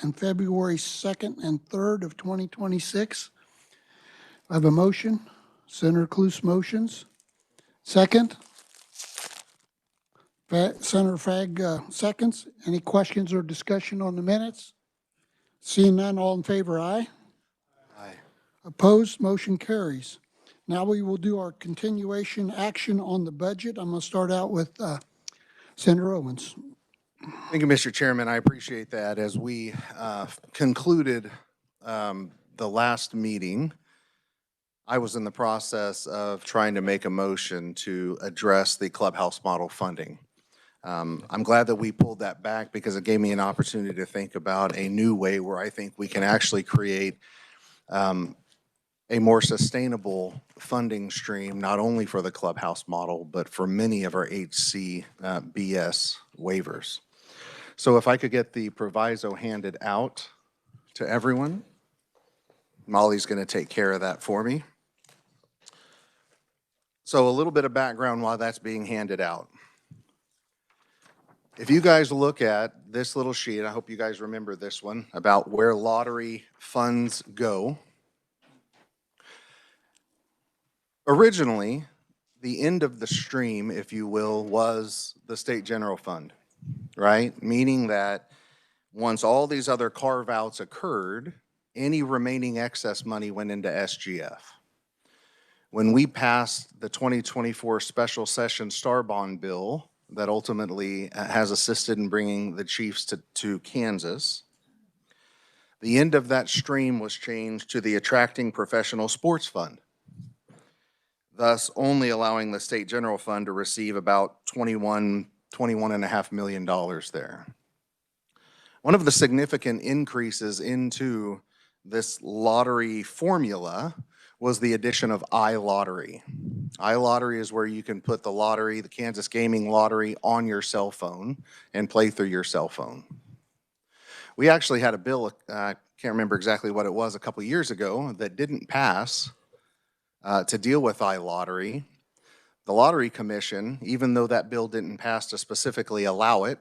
and February 2nd and 3rd of 2026. I have a motion. Senator Cluse motions. Second. Senator Fagg seconds. Any questions or discussion on the minutes? Seeing none, all in favor, aye. Aye. Opposed, motion carries. Now we will do our continuation action on the budget. I'm going to start out with Senator Owens. Thank you, Mr. Chairman. I appreciate that. As we concluded the last meeting, I was in the process of trying to make a motion to address the clubhouse model funding. I'm glad that we pulled that back because it gave me an opportunity to think about a new way where I think we can actually create a more sustainable funding stream, not only for the clubhouse model, but for many of our HCBS waivers. So if I could get the proviso handed out to everyone, Molly's going to take care of that for me. So a little bit of background while that's being handed out. If you guys look at this little sheet, I hope you guys remember this one, about where lottery funds go. Originally, the end of the stream, if you will, was the state general fund, right? Meaning that once all these other carve-outs occurred, any remaining excess money went into SGF. When we passed the 2024 special session star bond bill that ultimately has assisted in bringing the Chiefs to Kansas, the end of that stream was changed to the Attracting Professional Sports Fund, thus only allowing the state general fund to receive about $21.5 million there. One of the significant increases into this lottery formula was the addition of iLottery. iLottery is where you can put the lottery, the Kansas Gaming Lottery, on your cell phone and play through your cell phone. We actually had a bill, I can't remember exactly what it was, a couple years ago that didn't pass to deal with iLottery. The Lottery Commission, even though that bill didn't pass to specifically allow it,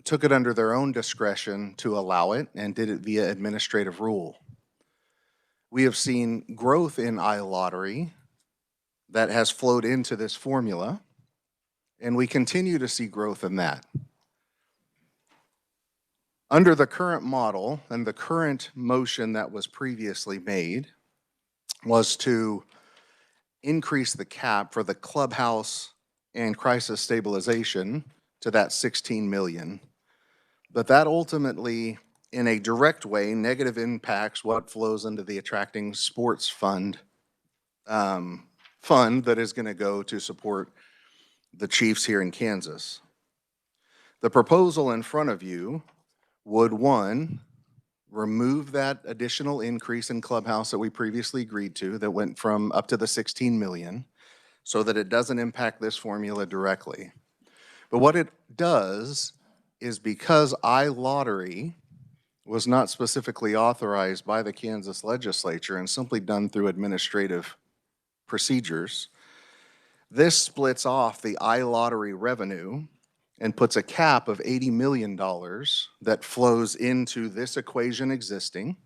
took it under their own discretion to allow it and did it via administrative rule. We have seen growth in iLottery that has flowed into this formula, and we continue to see growth in that. Under the current model and the current motion that was previously made was to increase the cap for the clubhouse and crisis stabilization to that 16 million. But that ultimately, in a direct way, negative impacts what flows into the Attracting Sports Fund that is going to go to support the Chiefs here in Kansas. The proposal in front of you would, one, remove that additional increase in clubhouse that we previously agreed to that went from up to the 16 million so that it doesn't impact this formula directly. But what it does is, because iLottery was not specifically authorized by the Kansas Legislature and simply done through administrative procedures, this splits off the iLottery revenue and puts a cap of $80 million that flows into this equation existing,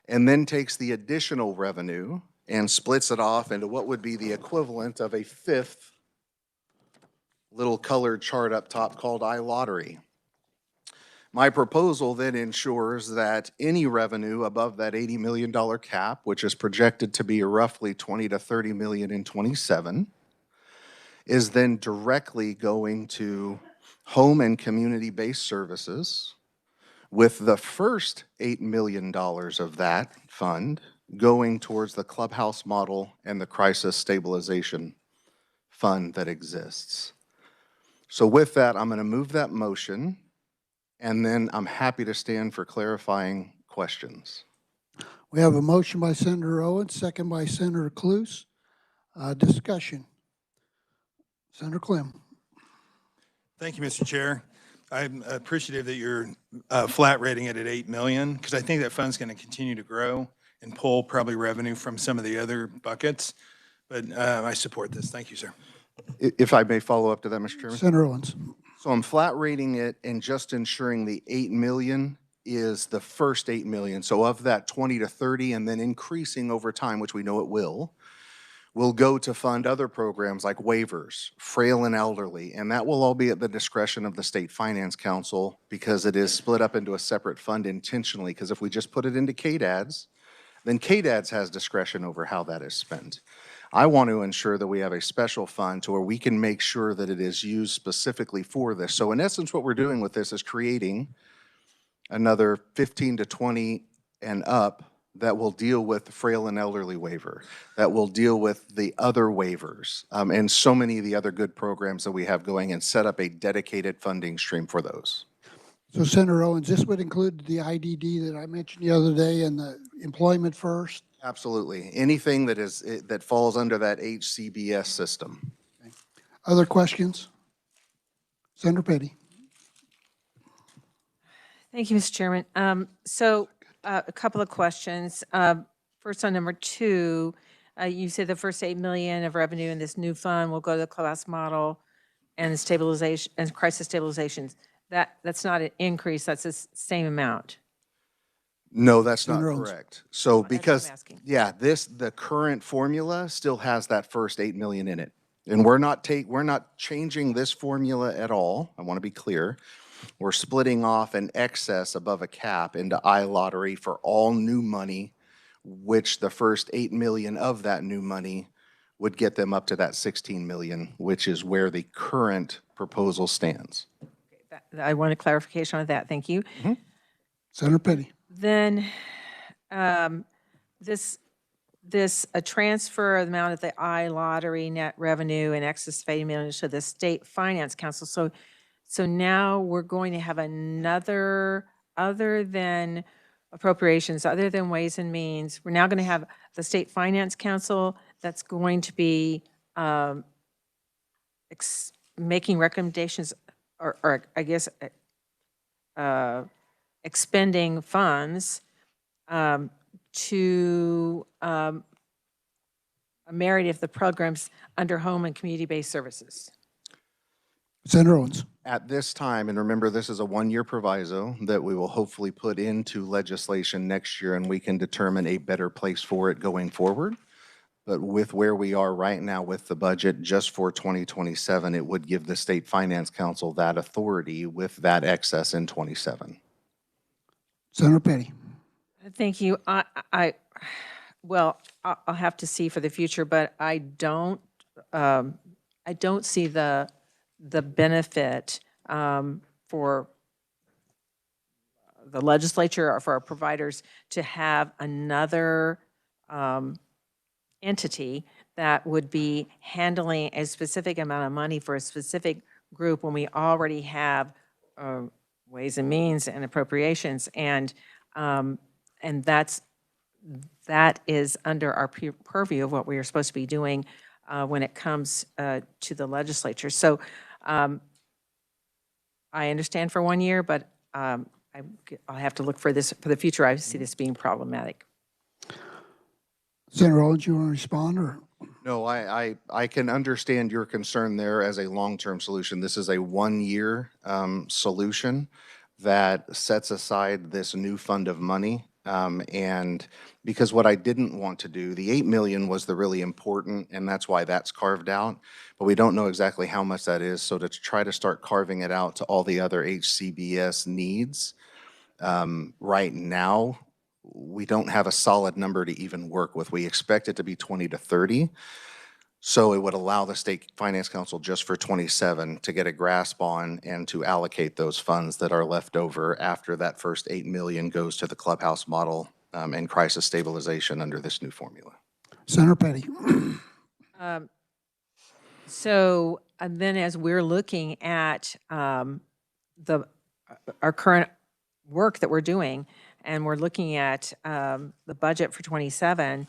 and then takes the additional revenue and splits it off into what would be the equivalent of a fifth little colored chart up top called iLottery. My proposal then ensures that any revenue above that $80 million cap, which is projected to be roughly 20 to 30 million in 27, is then directly going to home and community-based services, with the first $8 million of that fund going towards the clubhouse model and the crisis stabilization fund that exists. So with that, I'm going to move that motion, and then I'm happy to stand for clarifying questions. We have a motion by Senator Owens, second by Senator Cluse. Discussion. Senator Clem. Thank you, Mr. Chair. I'm appreciative that you're flat rating it at 8 million, because I think that fund's going to continue to grow and pull probably revenue from some of the other buckets. But I support this. Thank you, sir. If I may follow up to that, Mr. Chairman. Senator Owens. So I'm flat rating it and just ensuring the 8 million is the first 8 million. So of that 20 to 30 and then increasing over time, which we know it will go to fund other programs like waivers, frail and elderly, and that will all be at the discretion of the State Finance Council because it is split up into a separate fund intentionally, because if we just put it into KDADS, then KDADS has discretion over how that is spent. I want to ensure that we have a special fund to where we can make sure that it is used specifically for this. So in essence, what we're doing with this is creating another 15 to 20 and up that will deal with the frail and elderly waiver, that will deal with the other waivers, and so many of the other good programs that we have going, and set up a dedicated funding stream for those. So Senator Owens, this would include the IDD that I mentioned the other day and the employment first? Absolutely. Anything that falls under that HCBS system. Other questions? Senator Petty. Thank you, Mr. Chairman. A couple of questions. First on number 2, you said the first 8 million of revenue in this new fund will go to the clubhouse model and stabilization and crisis stabilizations. That's not an increase, that's the same amount. No, that's not Senator Owens. correct. So That's what I'm because, asking. yeah, the current formula still has that first 8 million in it. And we're not changing this formula at all. I want to be clear. We're splitting off an excess above a cap into iLottery for all new money, which the first 8 million of that new money would get them up to that 16 million, which is where the current proposal stands. I want a clarification on that, thank you. Senator Petty. Then a transfer of the amount of the iLottery net revenue in excess of 80 million to the State Finance Council. So now we're going to have another, other than appropriations, other than Ways and Means, we're now going to have the State Finance Council that's going to be making recommendations, or I guess expending funds to merit if the programs under home and community-based services. Senator Owens. At this time, and remember, this is a one-year proviso that we will hopefully put into legislation next year, and we can determine a better place for it going forward. But with where we are right now with the budget just for 2027, it would give the State Finance Council that authority with that excess in 27. Senator Petty. Thank you. Well, I'll have to see for the future, but I don't see the benefit for the legislature or for our providers to have another entity that would be handling a specific amount of money for a specific group when we already have Ways and Means and appropriations, and that is under our purview of what we are supposed to be doing when it comes to the legislature. So I understand for 1 year, but I'll have to look for this for the future. I see this being problematic. Senator Owens, you want to respond, or? No, I can understand your concern there as a long-term solution. This is a one-year solution that sets aside this new fund of money. And because what I didn't want to do, the 8 million was the really important, and that's why that's carved out, but we don't know exactly how much that is. So to try to start carving it out to all the other HCBS needs, right now, we don't have a solid number to even work with. We expect it to be 20 to 30. So it would allow the State Finance Council just for 27 to get a grasp on and to allocate those funds that are left over after that first 8 million goes to the clubhouse model and crisis stabilization under this new formula. Senator Petty. So then as we're looking at our current work that we're doing, and we're looking at the budget for 27,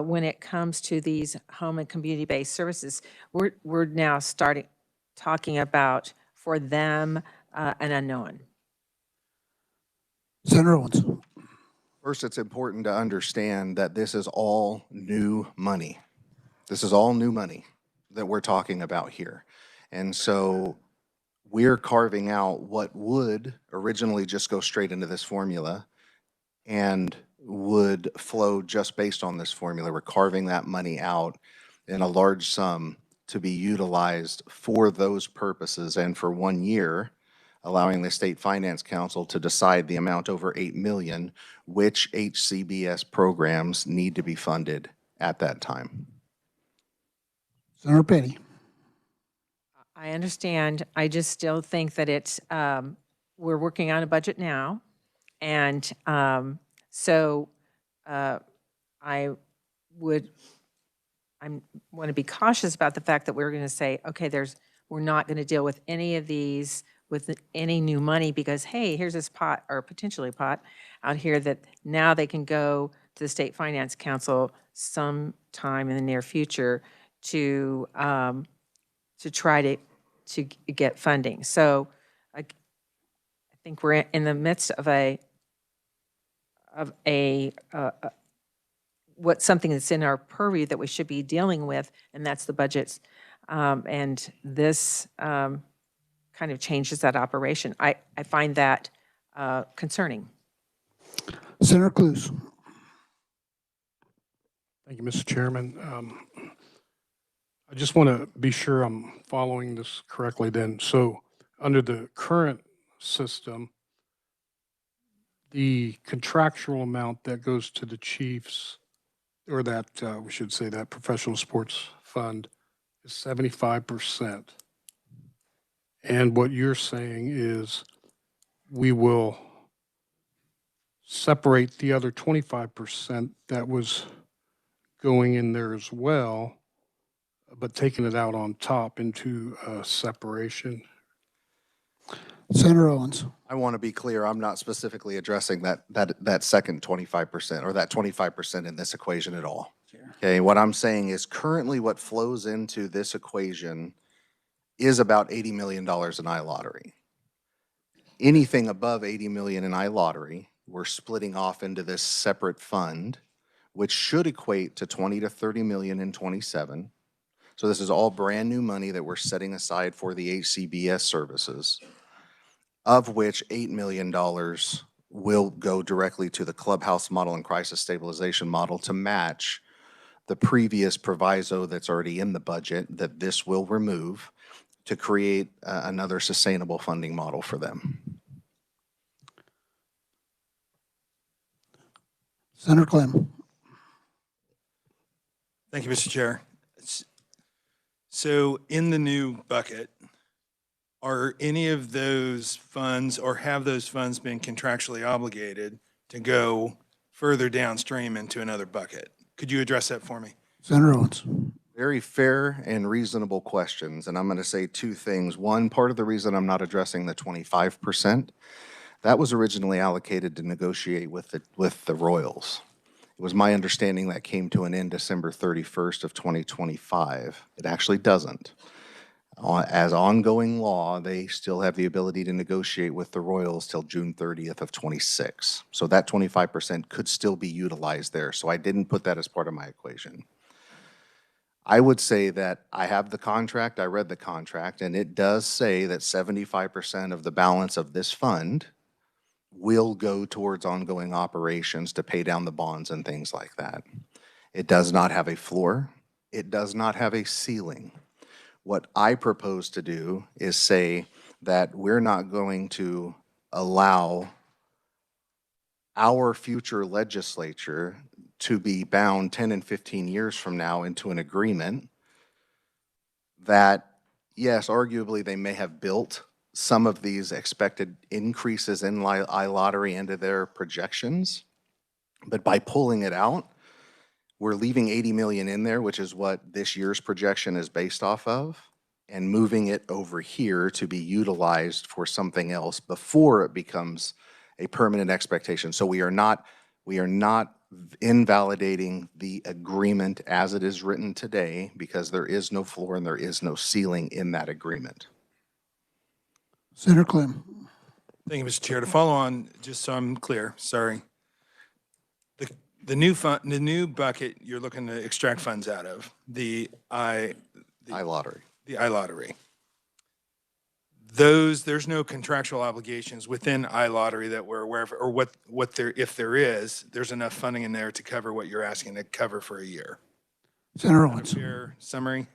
when it comes to these home and community-based services, we're now talking about for them an unknown. Senator Owens. First, it's important to understand that this is all new money. This is all new money that we're talking about here. And so we're carving out what would originally just go straight into this formula and would flow just based on this formula. We're carving that money out in a large sum to be utilized for those purposes and for 1 year, allowing the State Finance Council to decide the amount over 8 million, which HCBS programs need to be funded at that time. Senator Petty. I understand. I just still think that it's, we're working on a budget now. And so I want to be cautious about the fact that we're going to say, okay, we're not going to deal with any of these with any new money because, hey, here's this pot or potentially pot out here that now they can go to the State Finance Council sometime in the near future to try to get funding. So I think we're in the midst of something that's in our purview that we should be dealing with, and that's the budgets. And this kind of changes that operation. I find that concerning. Senator Cluse. Thank you, Mr. Chairman. I just want to be sure I'm following this correctly then. So under the current system, the contractual amount that goes to the Chiefs, or that, we should say that professional sports fund, is 75%. And what you're saying is we will separate the other 25% that was going in there as well, but taking it out on top into separation. Senator Owens. I want to be clear, I'm not specifically addressing that second 25% or that 25% in this equation at all. Okay, what I'm saying is currently what flows into this equation is about $80 million in iLottery. Anything above 80 million in iLottery, we're splitting off into this separate fund, which should equate to 20 to 30 million in 27. So this is all brand new money that we're setting aside for the HCBS services, of which $8 million will go directly to the clubhouse model and crisis stabilization model to match the previous proviso that's already in the budget that this will remove to create another sustainable funding model for them. Senator Clem. Thank you, Mr. Chair. So in the new bucket, are any of those funds or have those funds been contractually obligated to go further downstream into another bucket? Could you address that for me? Senator Owens. Very fair and reasonable questions, and I'm going to say two things. One, part of the reason I'm not addressing the 25%, that was originally allocated to negotiate with the Royals. It was my understanding that came to an end December 31st of 2025. It actually doesn't. As ongoing law, they still have the ability to negotiate with the Royals till June 30th of 26. So that 25% could still be utilized there. So I didn't put that as part of my equation. I would say that I have the contract, I read the contract, and it does say that 75% of the balance of this fund will go towards ongoing operations to pay down the bonds and things like that. It does not have a floor. It does not have a ceiling. What I propose to do is say that we're not going to allow our future legislature to be bound 10 and 15 years from now into an agreement that, yes, arguably they may have built some of these expected increases in iLottery into their projections, but by pulling it out, we're leaving 80 million in there, which is what this year's projection is based off of, and moving it over here to be utilized for something else before it becomes a permanent expectation. So we are not invalidating the agreement as it is written today because there is no floor and there is no ceiling in that agreement. Senator Clem. Thank you, Mr. Chair. To follow on, just so I'm clear, sorry. The new bucket you're looking to extract funds out of, the iLottery. iLottery. there's no contractual obligations within iLottery that we're aware of, or what there, if there is, there's enough funding in there to cover what you're asking to cover for a year. Senator Is that a Owens. fair summary?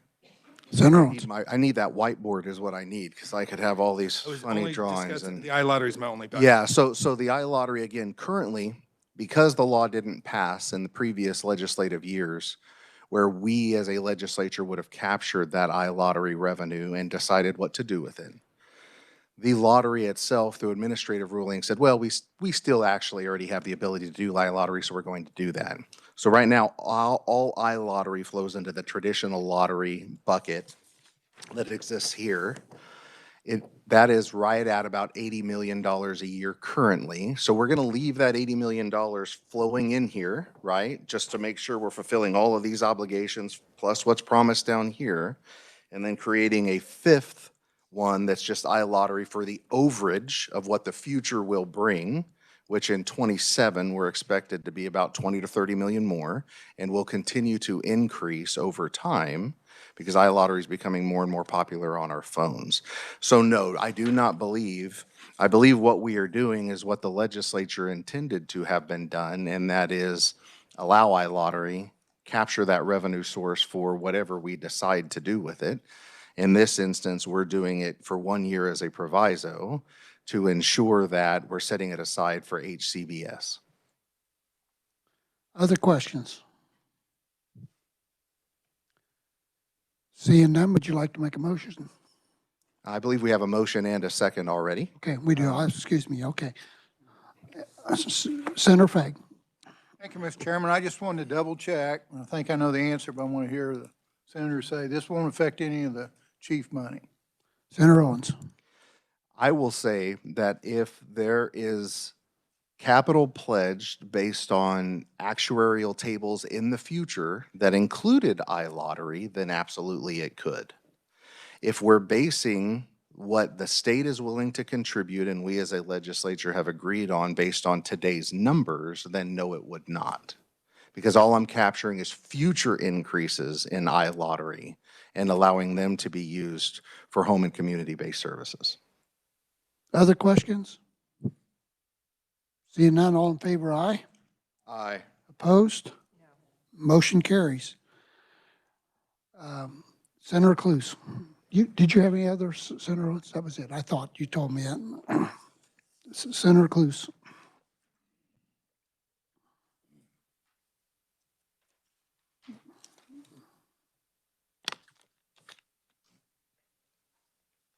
Senator Owens. I need that whiteboard is what I need, because I could have all these I was funny only drawings discussing, and. the iLottery is my only bucket. Yeah, so the iLottery, again, currently, because the law didn't pass in the previous legislative years, where we as a legislature would have captured that iLottery revenue and decided what to do with it. The lottery itself, through administrative ruling, said, well, we still actually already have the ability to do iLottery, so we're going to do that. So right now, all iLottery flows into the traditional lottery bucket that exists here. That is right at about $80 million a year currently. So we're going to leave that $80 million flowing in here, right? Just to make sure we're fulfilling all of these obligations plus what's promised down here. And then creating a fifth one that's just iLottery for the overage of what the future will bring, which in '27, we're expected to be about 20 to 30 million more, and will continue to increase over time because iLottery is becoming more and more popular on our phones. So no, I do not believe, I believe what we are doing is what the legislature intended to have been done, and that is allow iLottery, capture that revenue source for whatever we decide to do with it. In this instance, we're doing it for 1 year as a proviso to ensure that we're setting it aside for HCBS. Other questions? Seeing none, would you like to make a motion? I believe we have a motion and a second already. Okay, we do. Excuse me. Okay. Senator Fagg. Thank you, Mr. Chairman. I just wanted to double check. I think I know the answer, but I want to hear the senator say this won't affect any of the chief money. Senator Owens. I will say that if there is capital pledged based on actuarial tables in the future that included iLottery, then absolutely it could. If we're basing what the state is willing to contribute and we as a legislature have agreed on based on today's numbers, then no, it would not. Because all I'm capturing is future increases in iLottery and allowing them to be used for home and community-based services. Other questions? Seeing none, all in favor, aye. Aye. Opposed? Motion carries. Senator Cluse, did you have any other, Senator Owens? That was it. I thought you told me that. Senator Cluse.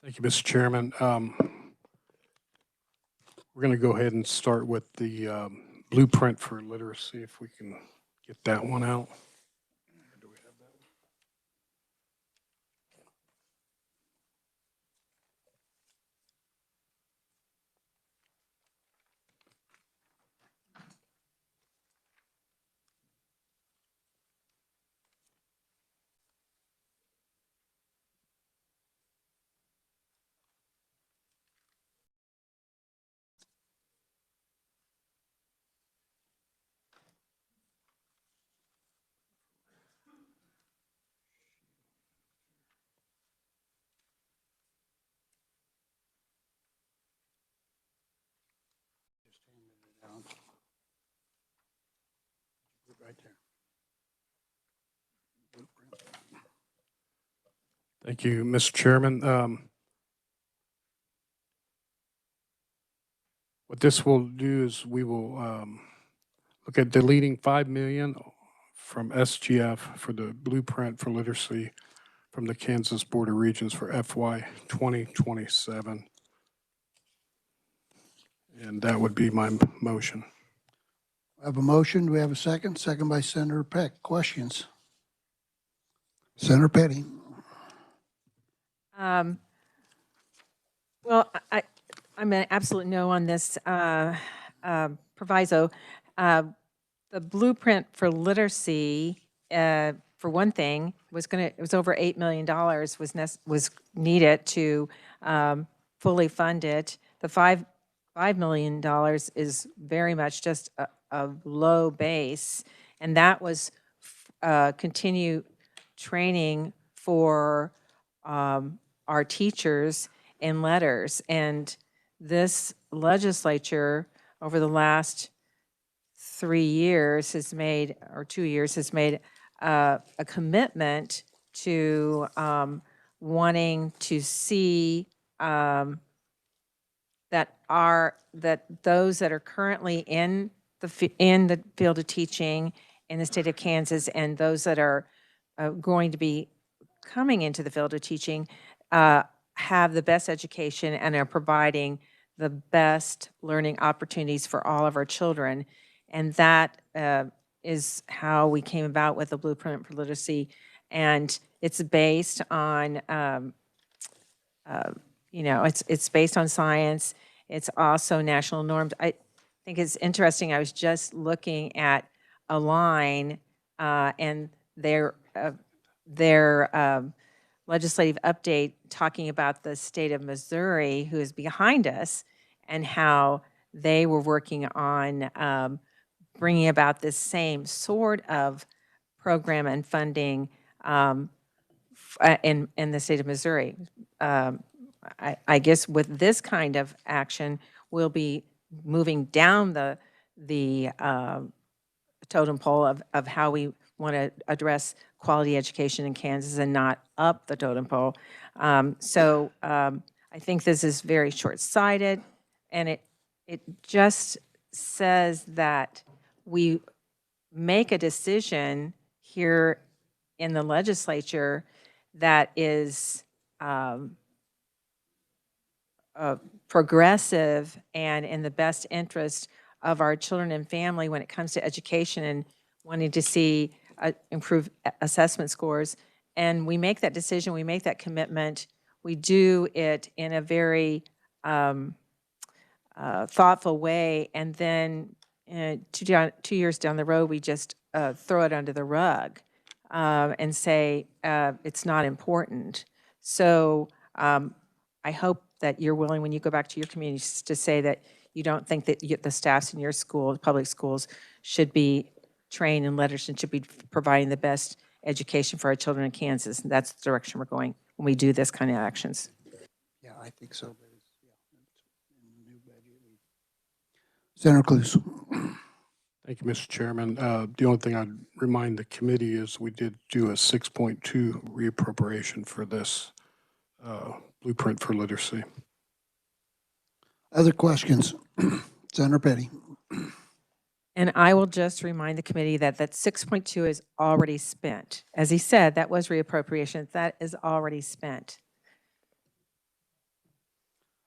Thank you, Mr. Chairman. We're going to go ahead and start with the blueprint for literacy, if we can get that one out. Do we have that? Right there. Thank you, Mr. Chairman. What this will do is we will look at deleting 5 million from SGF for the blueprint for literacy from the Kansas Board of Regents for FY 2027. And that would be my motion. I have a motion. Do we have a second? Second by Senator Peck. Questions? Senator Petty. Well, I'm an absolute no on this proviso. The blueprint for literacy, for one thing, it was over $8 million was needed to fully fund it. The $5 million is very much just a low base, and that was continue training for our teachers in letters. And this legislature, over the last 3 years, has made, or 2 years, has made a commitment to wanting to see that those that are currently in the field of teaching in the state of Kansas and those that are going to be coming into the field of teaching have the best education and are providing the best learning opportunities for all of our children. And that is how we came about with the Blueprint for Literacy. And it's based on, it's based on science. It's also national norms. I think it's interesting. I was just looking at a line and their legislative update talking about the state of Missouri, who is behind us, and how they were working on bringing about this same sort of program and funding in the state of Missouri. I guess with this kind of action, we'll be moving down the totem pole of how we want to address quality education in Kansas and not up the totem pole. So I think this is very short-sighted, and it just says that we make a decision here in the legislature that is progressive and in the best interest of our children and family when it comes to education and wanting to see improved assessment scores. And we make that decision, we make that commitment, we do it in a very thoughtful way, and then 2 years down the road, we just throw it under the rug and say it's not important. So I hope that you're willing, when you go back to your communities, to say that you don't think that the staffs in your school, public schools, should be trained in literacy and should be providing the best education for our children in Kansas. And that's the direction we're going when we do this kind of actions. Yeah, I think so. Senator Cluse. Thank you, Mr. Chairman. The only thing I'd remind the committee is we did do a 6.2 reappropriation for this Blueprint for Literacy. Other questions? Senator Petty. And I will just remind the committee that that 6.2 is already spent. As he said, that was reappropriation. That is already spent.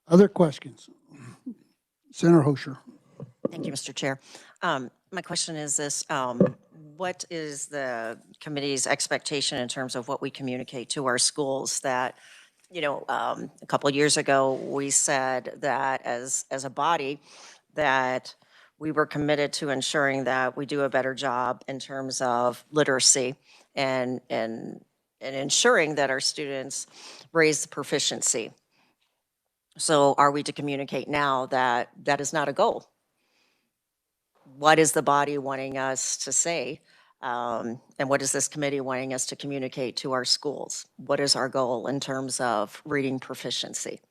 Other questions? Senator Hosher. Thank you, Mr. Chair. My question is this, what is the committee's expectation in terms of what we communicate to our schools that, a couple of years ago, we said that as a body, that we were committed to ensuring that we do a better job in terms of literacy and ensuring that our students raise the proficiency. So are we to communicate now that that is not a goal? What is the body wanting us to say? And what is this committee wanting us to communicate to our schools? What is our goal in terms of reading proficiency?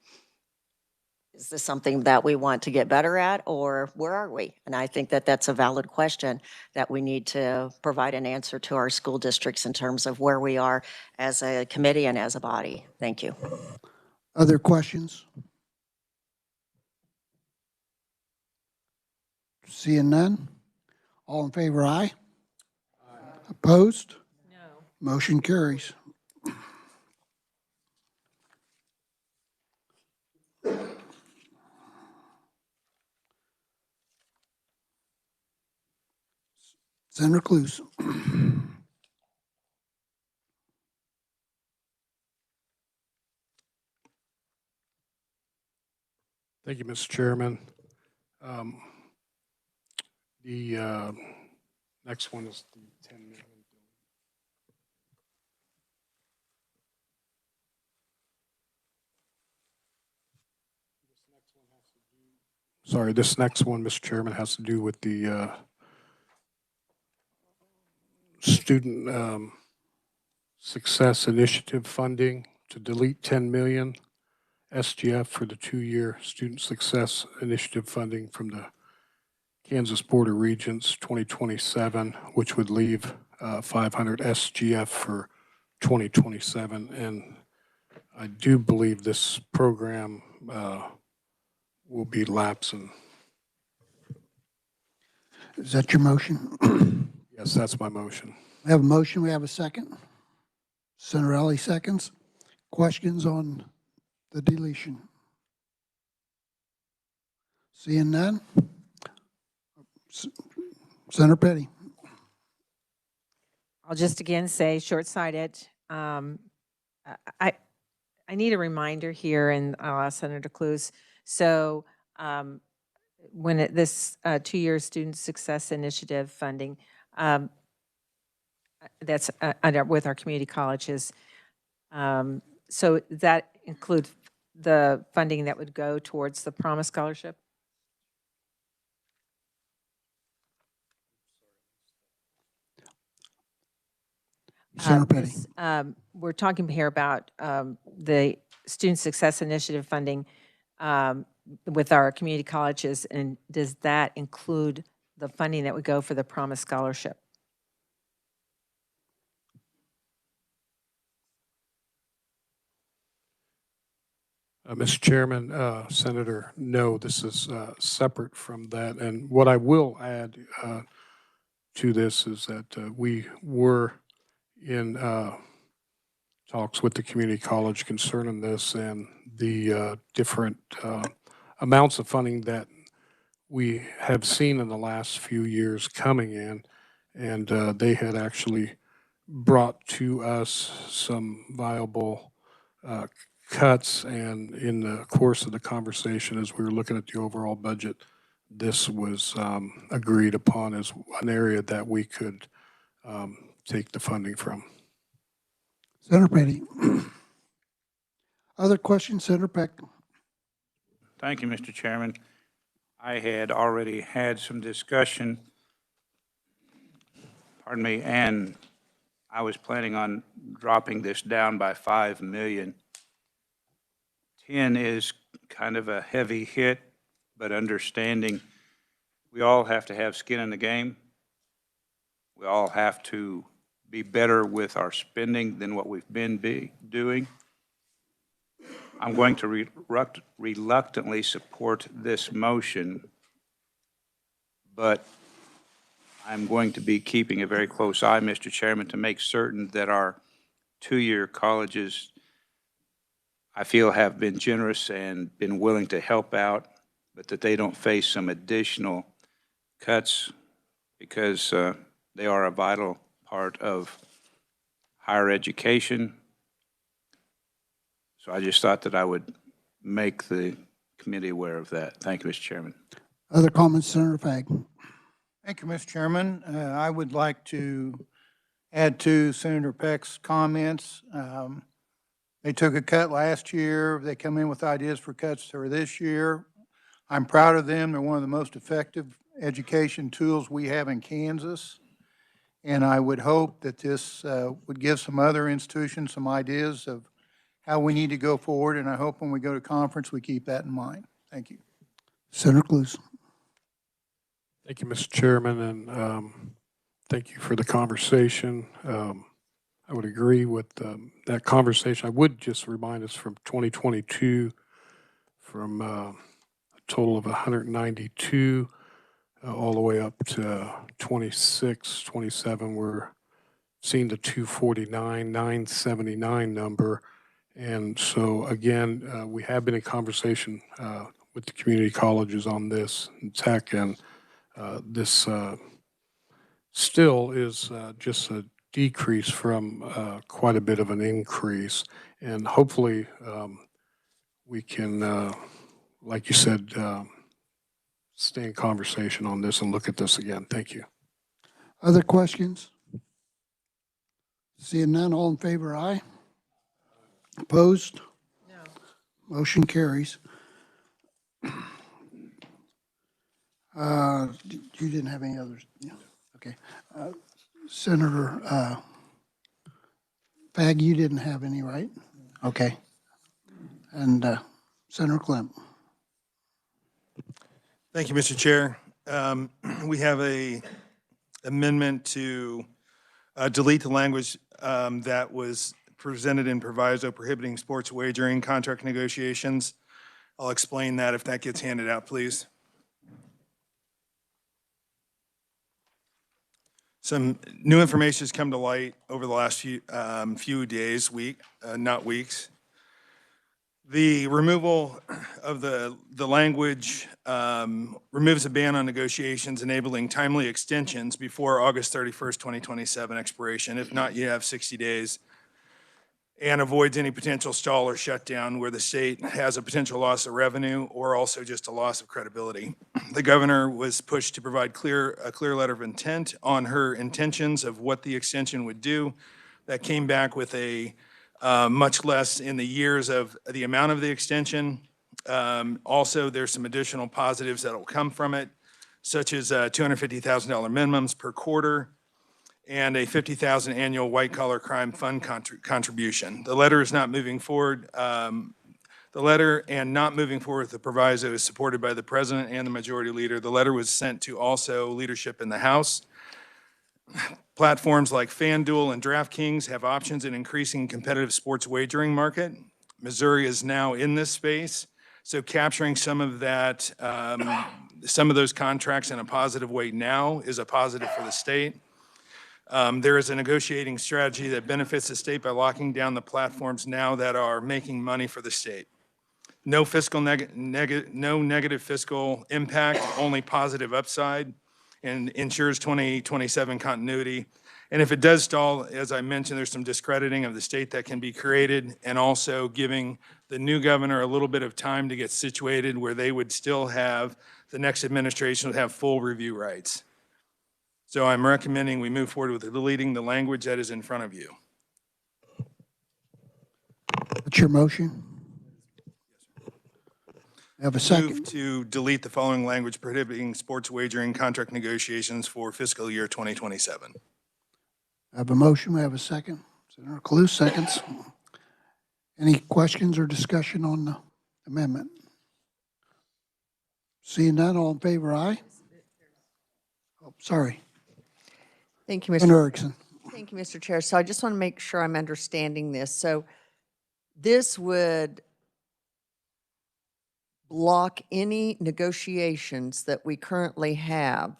Is this something that we want to get better at, or where are we? And I think that that's a valid question that we need to provide an answer to our school districts in terms of where we are as a committee and as a body. Thank you. Other questions? Seeing none? All in favor, aye? Opposed? No. Motion carries. Senator Cluse. Thank you, Mr. Chairman. The next one is the 10 million. Sorry, this next one, Mr. Chairman, has to do with the student success initiative funding to delete 10 million SGF for the 2-year Student Success Initiative funding from the Kansas Board of Regents 2027, which would leave 500 SGF for 2027. And I do believe this program will be lapsing. Is that your motion? Yes, that's my motion. We have a motion, we have a second. Senator Ellie seconds. Questions on the deletion? Seeing none? Senator Petty. I'll just again say short-sighted. I need a reminder here, and I'll ask Senator Clues. So when this 2-year Student Success Initiative funding, that's with our community colleges. So that includes the funding that would go towards the Promise Scholarship? Senator Petty. We're talking here about the Student Success Initiative funding with our community colleges, and does that include the funding that would go for the Promise Scholarship? Mr. Chairman, Senator, no, this is separate from that. And what I will add to this is that we were in talks with the community college concerning this and the different amounts of funding that we have seen in the last few years coming in. And they had actually brought to us some viable cuts, and in the course of the conversation, as we were looking at the overall budget, this was agreed upon as an area that we could take the funding from. Senator Petty. Other questions, Senator Peck? Thank you, Mr. Chairman. I had already had some discussion, pardon me, and I was planning on dropping this down by 5 million. 10 is kind of a heavy hit, but understanding we all have to have skin in the game. We all have to be better with our spending than what we've been doing. I'm going to reluctantly support this motion, but I'm going to be keeping a very close eye, Mr. Chairman, to make certain that our 2-year colleges, I feel, have been generous and been willing to help out, but that they don't face some additional cuts, because they are a vital part of higher education. So I just thought that I would make the committee aware of that. Thank you, Mr. Chairman. Other comments, Senator Fagg? Thank you, Mr. Chairman. I would like to add to Senator Peck's comments. They took a cut last year. They come in with ideas for cuts for this year. I'm proud of them. They're one of the most effective education tools we have in Kansas. And I would hope that this would give some other institutions some ideas of how we need to go forward. And I hope when we go to conference, we keep that in mind. Thank you. Senator Clues. Thank you, Mr. Chairman, and thank you for the conversation. I would agree with that conversation. I would just remind us from 2022, from a total of 192 all the way up to 26, 27, we're seeing the 249, 979 number. And so again, we have been in conversation with the community colleges on this and tech, and this still is just a decrease from quite a bit of an increase. And hopefully we can, like you said, stay in conversation on this and look at this again. Thank you. Other questions? Seeing none, all in favor, aye. Opposed? No. Motion carries. You didn't have any others? Yeah. Okay. Senator Fagg, you didn't have any, right? Okay. And Senator Clem. Thank you, Mr. Chair. We have a amendment to delete the language that was presented in proviso prohibiting sports wagering contract negotiations. I'll explain that if that gets handed out, please. Some new information has come to light over the last few days, not weeks. The removal of the language removes a ban on negotiations enabling timely extensions before August 31st, 2027 expiration. If not, you have 60 days, and avoids any potential stall or shutdown where the state has a potential loss of revenue or also just a loss of credibility. The governor was pushed to provide a clear letter of intent on her intentions of what the extension would do. That came back with a much less in the years of the amount of the extension. Also, there's some additional positives that will come from it, such as $250,000 minimums per quarter and a $50,000 annual white-collar crime fund contribution. The letter is not moving forward. The letter and not moving forward with the proviso is supported by the president and the majority leader. The letter was sent to also leadership in the House. Platforms like FanDuel and DraftKings have options in increasing competitive sports wagering market. Missouri is now in this space, so capturing some of that, some of those contracts in a positive way now is a positive for the state. There is a negotiating strategy that benefits the state by locking down the platforms now that are making money for the state. No negative fiscal impact, only positive upside, and ensures 2027 continuity. And if it does stall, as I mentioned, there's some discrediting of the state that can be created, and also giving the new governor a little bit of time to get situated where they would still have, the next administration would have full review rights. So I'm recommending we move forward with deleting the language that is in front of you. What's your motion? Have a Move second. to delete the following language prohibiting sports wagering contract negotiations for fiscal year 2027. I have a motion. We have a second. Senator Clue, seconds. Any questions or discussion on the amendment? Seeing none, all in favor, aye? Oh, sorry. Thank you, Mr. Senator Erickson. Thank you, Mr. Chair. So I just want to make sure I'm understanding this. So this would block any negotiations that we currently have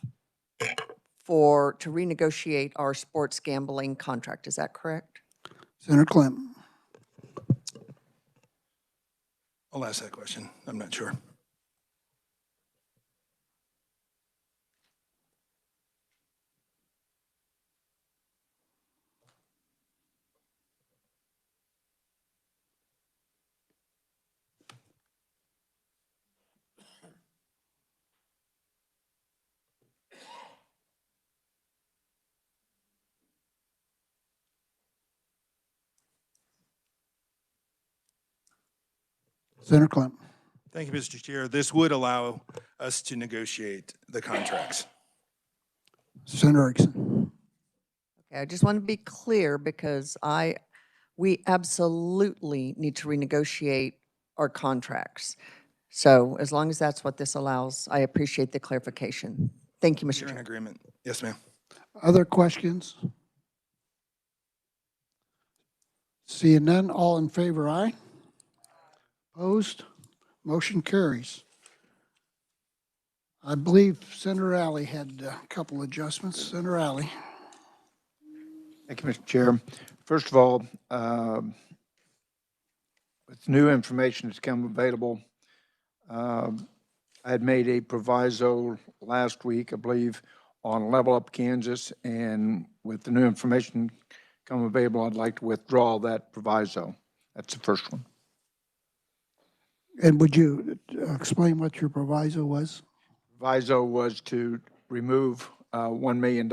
to renegotiate our sports gambling contract. Is that correct? Senator Clem. I'll ask that question. I'm not sure. Senator Clem. Thank you, Mr. Chair. This would allow us to negotiate the contracts. Senator Erickson. Okay, I just want to be clear because we absolutely need to renegotiate our contracts. So as long as that's what this allows, I appreciate the clarification. Thank you, Mr. You're in Chair. agreement. Yes, ma'am. Other questions? Seeing none, all in favor, aye? Opposed? Motion carries. I believe Senator Alley had a couple adjustments. Senator Alley. Thank you, Mr. Chair. First of all, with new information that's come available, I had made a proviso last week, I believe, on Level Up Kansas, and with the new information come available, I'd like to withdraw that proviso. That's the first one. And would you explain what your proviso was? Proviso was to remove $1 million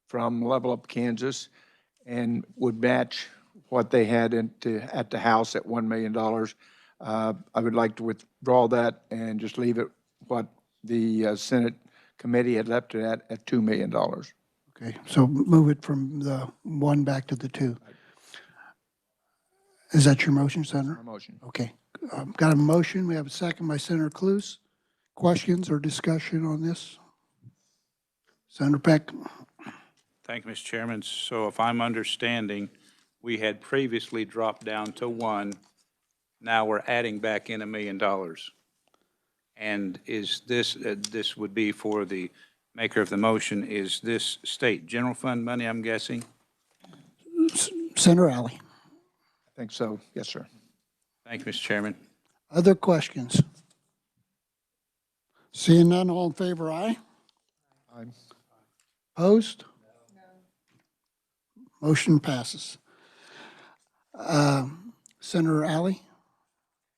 from Level Up Kansas and would match what they had at the House at $1 million. I would like to withdraw that and just leave it what the Senate committee had left it at $2 million. Okay, so move it from the 1 back to the 2. Is that your motion, Senator? My motion. Okay, Got a motion. We have a second by Senator Cluse. Questions or discussion on this? Senator Peck? Thank you, Mr. Chairman. So if I'm understanding, we had previously dropped down to 1. Now we're adding back in $1 million. And is this, this would be for the maker of the motion, is this state general fund money, I'm guessing? Senator Alley? I think so. Yes, sir. Thank you, Mr. Chairman. Other questions? Seeing none, all in favor, aye? Aye. Opposed? Motion passes. Senator Alley?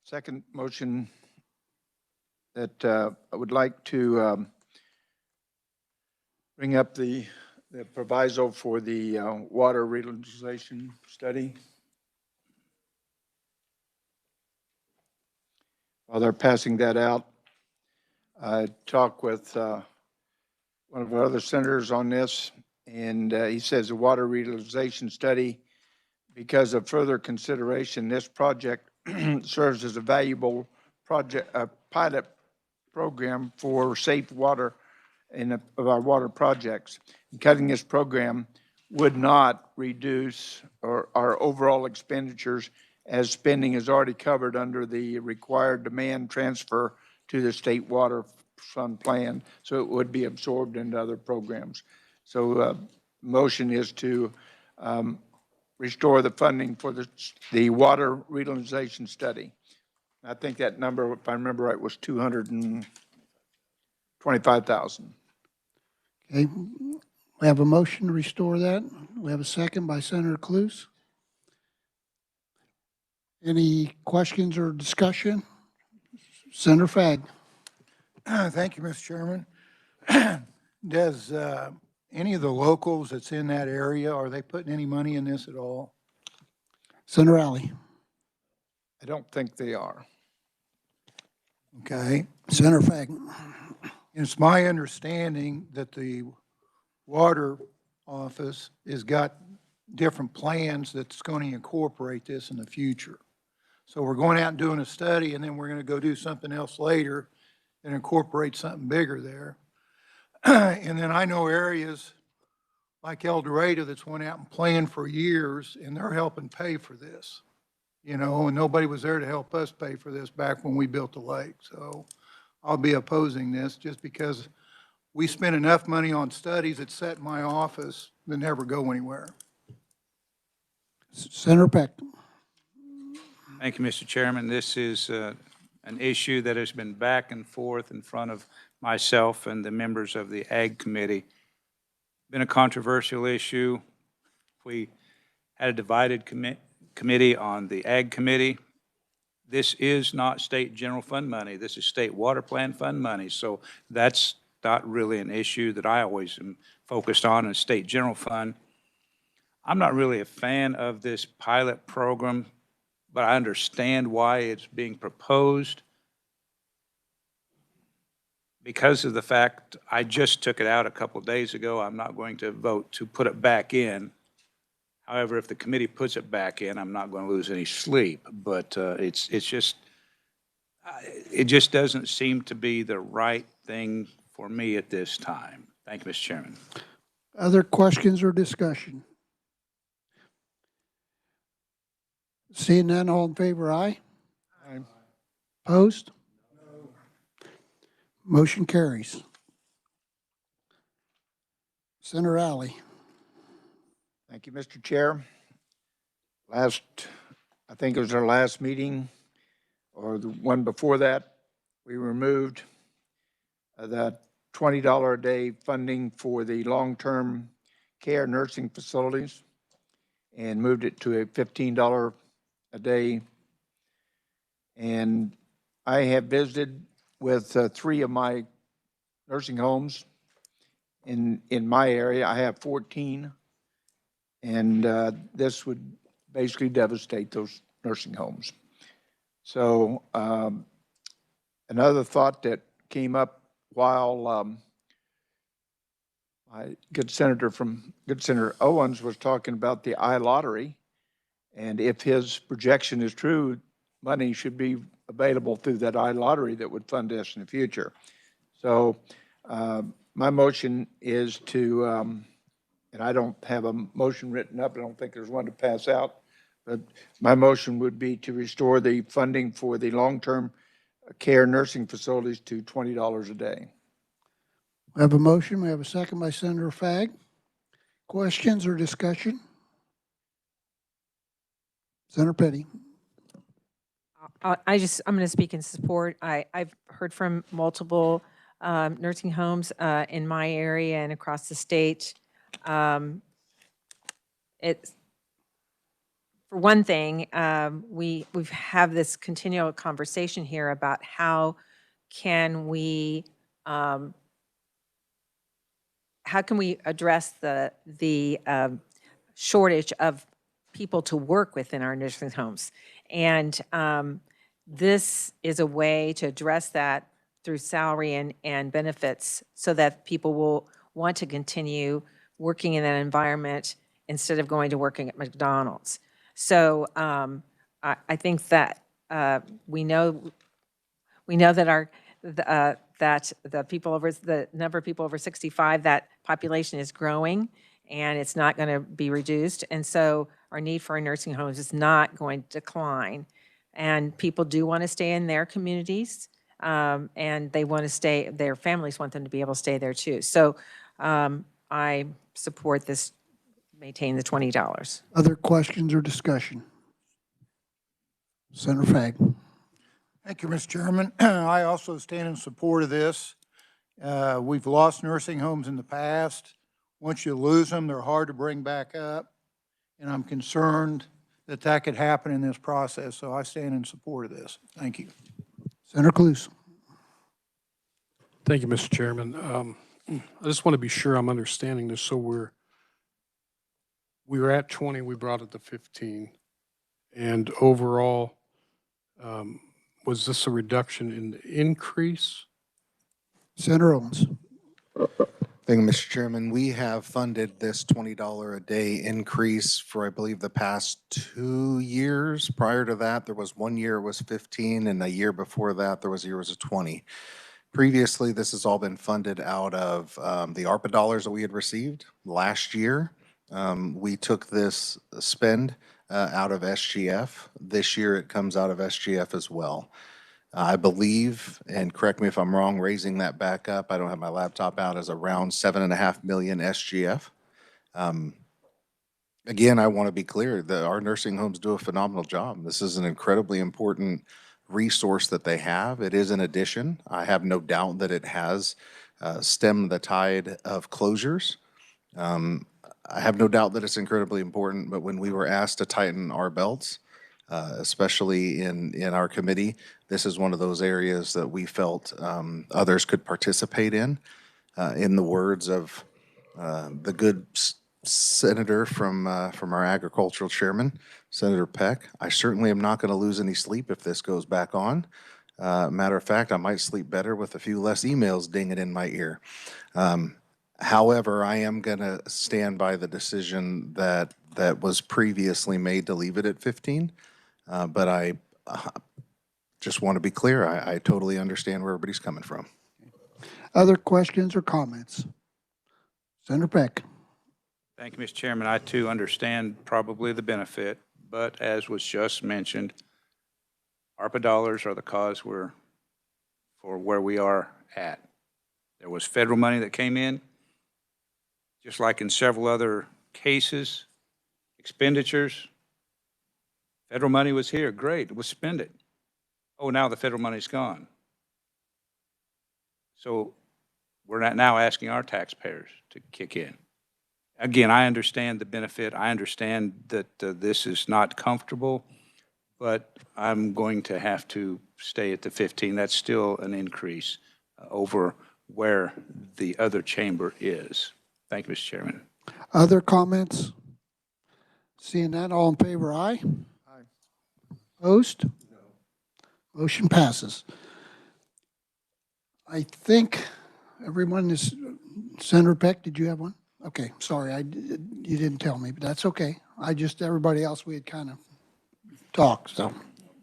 Second motion that I would like to bring up the proviso for the water reutilization study. While they're passing that out, I talked with one of our other senators on this, and he says the water reutilization study, because of further consideration, this project serves as a valuable project, a pilot program for safe water of our water projects. And cutting this program would not reduce our overall expenditures, as spending is already covered under the required demand transfer to the state water fund plan, so it would be absorbed into other programs. So motion is to restore the funding for the water reutilization study. I think that number, if I remember right, was $225,000. Okay, we have a motion to restore that. We have a second by Senator Cluse. Any questions or discussion? Senator Fagg? Thank you, Mr. Chairman. Does any of the locals that's in that area, are they putting any money in this at all? Senator Alley? I don't think they are. Okay. Senator Fagg? It's my understanding that the water office has got different plans that's going to incorporate this in the future. So we're going out and doing a study, and then we're going to go do something else later and incorporate something bigger there. And then I know areas like El Dorado that's went out and planned for years, and they're helping pay for this, you know, and nobody was there to help us pay for this back when we built the lake. So I'll be opposing this just because we spend enough money on studies that sit in my office that never go anywhere. Senator Peck? Thank you, Mr. Chairman. This is an issue that has been back and forth in front of myself and the members of the Ag Committee. Been a controversial issue. We had a divided committee on the Ag Committee. This is not state general fund money. This is state water plan fund money. So that's not really an issue that I always am focused on in state general fund. I'm not really a fan of this pilot program, but I understand why it's being proposed. Because of the fact I just took it out a couple of days ago, I'm not going to vote to put it back in. However, if the committee puts it back in, I'm not going to lose any sleep. But it just doesn't seem to be the right thing for me at this time. Thank you, Mr. Chairman. Other questions or discussion? Seeing none, all in favor, aye? Aye. Opposed? No. Motion carries. Senator Alley? Thank you, Mr. Chair. I think it was our last meeting, or the one before that, we removed that $20 a day funding for the long-term care nursing facilities and moved it to a $15 a day. And I have visited with 3 of my nursing homes in my area. I have 14. And this would basically devastate those nursing homes. So another thought that came up while my good Senator Owens was talking about the iLottery, and if his projection is true, money should be available through that iLottery that would fund this in the future. So my motion is to, and I don't have a motion written up, I don't think there's one to pass out, but my motion would be to restore the funding for the long-term care nursing facilities to $20 a day. We have a motion. We have a second by Senator Fagg. Questions or discussion? Senator Petty. I'm going to speak in support. I've heard from multiple nursing homes in my area and across the state. It's, for one thing, we've have this continual conversation here about how can we address the shortage of people to work within our nursing homes. And this is a way to address that through salary and benefits so that people will want to continue working in that environment instead of going to working at McDonald's. So I think that we know that that the number of people over 65, that population is growing and it's not going to be reduced. And so our need for our nursing homes is not going to decline. And people do want to stay in their communities, and they want to stay, their families want them to be able to stay there too. So I support this, maintain the $20. Other questions or discussion? Senator Fagg. Thank you, Mr. Chairman. I also stand in support of this. We've lost nursing homes in the past. Once you lose them, they're hard to bring back up. And I'm concerned that that could happen in this process. So I stand in support of this. Thank you. Senator Cluse. Thank you, Mr. Chairman. I just want to be sure I'm understanding this. So we were at 20, we brought it to 15. And overall, was this a reduction in the increase? Senator Owens. Thank you, Mr. Chairman. We have funded this $20 a day increase for, I believe, the past 2 years. Prior to that, there was 1 year it was 15, and a year before that, there was a year it was 20. Previously, this has all been funded out of the ARPA dollars that we had received last year. We took this spend out of SGF. This year, it comes out of SGF as well. I believe, and correct me if I'm wrong, raising that back up, I don't have my laptop out, is around 7.5 million SGF. Again, I want to be clear that our nursing homes do a phenomenal job. This is an incredibly important resource that they have. It is an addition. I have no doubt that it has stemmed the tide of closures. I have no doubt that it's incredibly important, but when we were asked to tighten our belts, especially in our committee, this is one of those areas that we felt others could participate in. In the words of the good senator from our agricultural chairman, Senator Peck, I certainly am not going to lose any sleep if this goes back on. Matter of fact, I might sleep better with a few less emails dinging in my ear. However, I am going to stand by the decision that was previously made to leave it at 15. But I just want to be clear, I totally understand where everybody's coming from. Other questions or comments? Senator Peck. Thank you, Mr. Chairman. I too understand probably the benefit, but as was just mentioned, ARPA dollars are the cause for where we are at. There was federal money that came in, just like in several other cases, expenditures. Federal money was here, great, we'll spend it. Oh, now the federal money's gone. So we're not now asking our taxpayers to kick in. Again, I understand the benefit. I understand that this is not comfortable, but I'm going to have to stay at the 15. That's still an increase over where the other chamber is. Thank you, Mr. Chairman. Other comments? Seeing that, all in favor, aye? Aye. Opposed? No. Motion passes. I think everyone is, Senator Peck, did you have one? Okay, sorry, you didn't tell me, but that's okay. Everybody else, we had kind of talked, so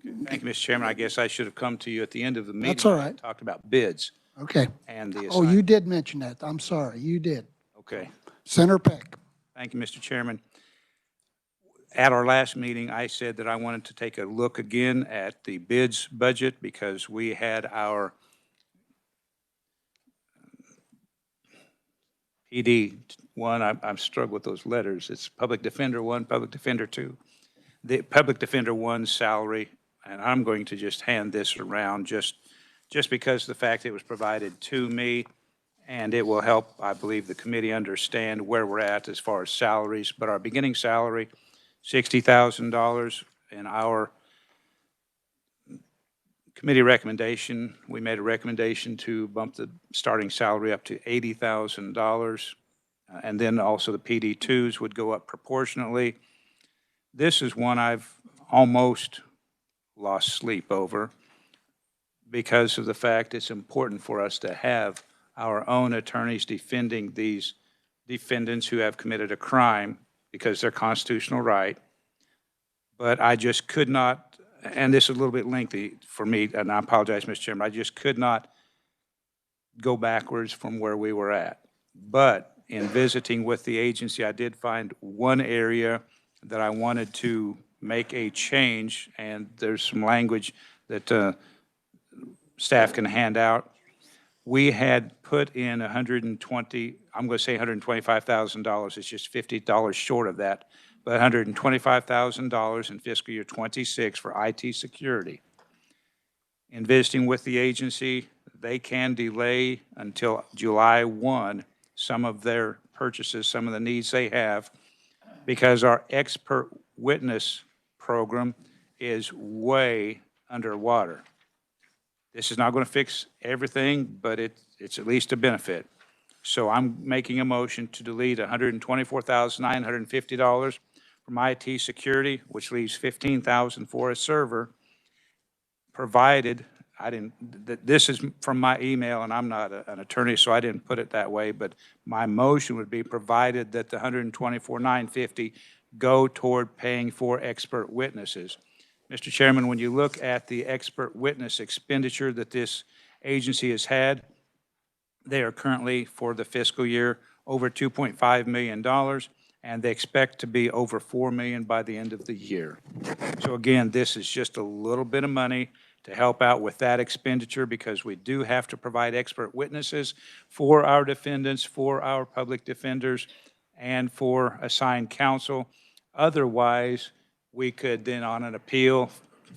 Thank you, Mr. Chairman. I guess I should have come to you at the end of the meeting. That's all when I right. Talked about bids Okay. and the Oh, you assignment. did mention that. I'm sorry, you did. Okay. Senator Peck. Thank you, Mr. Chairman. At our last meeting, I said that I wanted to take a look again at the bids budget because we had our PD one, I'm struggling with those letters. It's Public Defender 1, Public Defender 2. The Public Defender 1 salary, and I'm going to just hand this around just because of the fact it was provided to me, and it will help, I believe, the committee understand where we're at as far as salaries. But our beginning salary, $60,000, and our committee recommendation, we made a recommendation to bump the starting salary up to $80,000. And then also the PD2s would go up proportionately. This is one I've almost lost sleep over because of the fact it's important for us to have our own attorneys defending these defendants who have committed a crime because they're constitutional right. But I just could not, and this is a little bit lengthy for me, and I apologize, Mr. Chairman, I just could not go backwards from where we were at. But in visiting with the agency, I did find one area that I wanted to make a change, and there's some language that staff can hand out. We had put in I'm going to say $125,000. It's just $50 short of that, but $125,000 in fiscal year 26 for IT security. In visiting with the agency, they can delay until July 1 some of their purchases, some of the needs they have, because our expert witness program is way underwater. This is not going to fix everything, but it's at least a benefit. So I'm making a motion to delete $124,950 from IT security, which leaves $15,000 for a server, provided, this is from my email, and I'm not an attorney, so I didn't put it that way, but my motion would be provided that the $124,950 go toward paying for expert witnesses. Mr. Chairman, when you look at the expert witness expenditure that this agency has had, they are currently, for the fiscal year, over $2.5 million, and they expect to be over $4 million by the end of the year. So again, this is just a little bit of money to help out with that expenditure because we do have to provide expert witnesses for our defendants, for our public defenders, and for assigned counsel. Otherwise, we could then on an appeal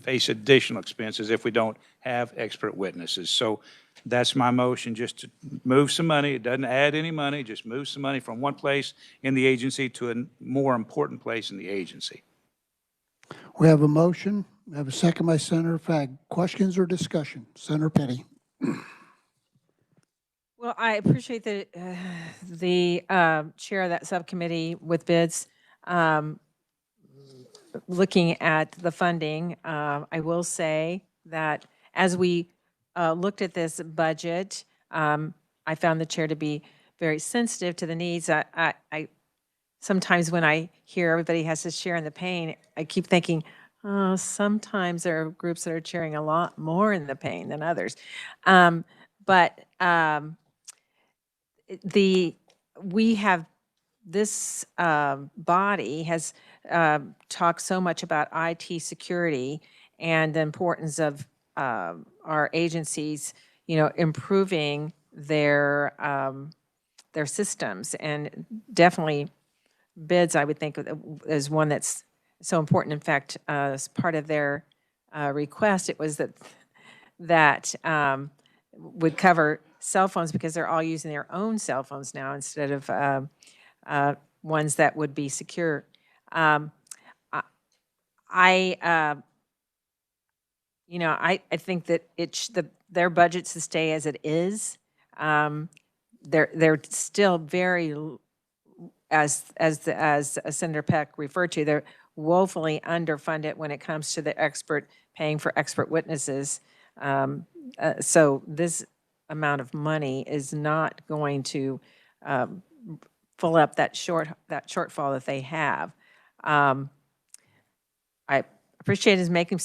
face additional expenses if we don't have expert witnesses. So that's my motion, just to move some money. It doesn't add any money, just move some money from one place in the agency to a more important place in the agency. We have a motion. We have a second by Senator Fagg. Questions or discussion? Senator Petty. Well, I appreciate the chair of that subcommittee with bids looking at the funding. I will say that as we looked at this budget, I found the chair to be very sensitive to the needs. I sometimes when I hear everybody has to share in the pain, I keep thinking, oh, sometimes there are groups that are sharing a lot more in the pain than others. We have, this body has talked so much about IT security and the importance of our agencies, improving their systems, and definitely bids, I would think, is one that's so important. In fact, as part of their request, it was that would cover cell phones because they're all using their own cell phones now instead of ones that would be secure. I think that their budgets to stay as it is. They're still very, as Senator Peck referred to, they're woefully underfunded when it comes to the paying for expert witnesses. So this amount of money is not going to fill up that shortfall that they have. I appreciate his making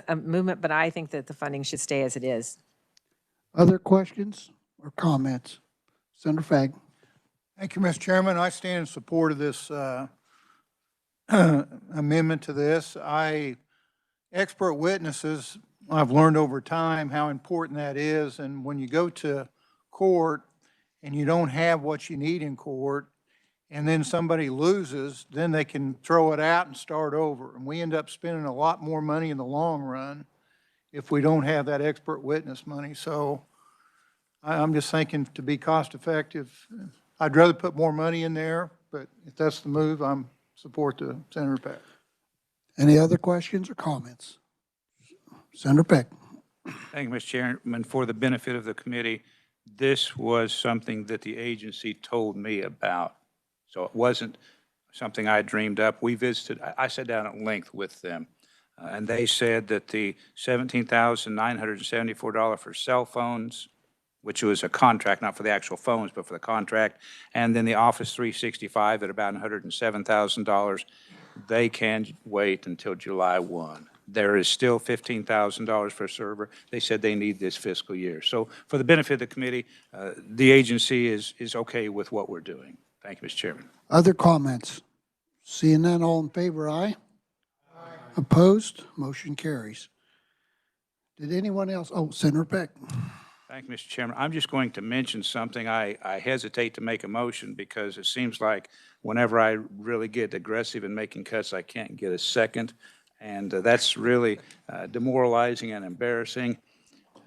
a movement, but I think that the funding should stay as it is. Other questions or comments? Senator Fagg. Thank you, Mr. Chairman. I stand in support of this amendment to this. Expert witnesses, I've learned over time how important that is. And when you go to court and you don't have what you need in court, and then somebody loses, then they can throw it out and start over. And we end up spending a lot more money in the long run if we don't have that expert witness money. So I'm just thinking to be cost effective, I'd rather put more money in there, but if that's the move, I'm support the Senator Peck. Any other questions or comments? Senator Peck. Thank you, Mr. Chairman. For the benefit of the committee, this was something that the agency told me about. So it wasn't something I dreamed up. We visited, I sat down at length with them, and they said that the $17,974 for cell phones, which was a contract, not for the actual phones, but for the contract, and then the Office 365 at about $107,000, they can wait until July 1. There is still $15,000 for a server. They said they need this fiscal year. So for the benefit of the committee, the agency is okay with what we're doing. Thank you, Mr. Chairman. Other comments? Seeing none, all in favor, aye? Aye. Opposed? Motion carries. Did anyone else? Oh, Senator Peck. Thank you, Mr. Chairman. I'm just going to mention something. I hesitate to make a motion because it seems like whenever I really get aggressive in making cuts, I can't get a second. And that's really demoralizing and embarrassing.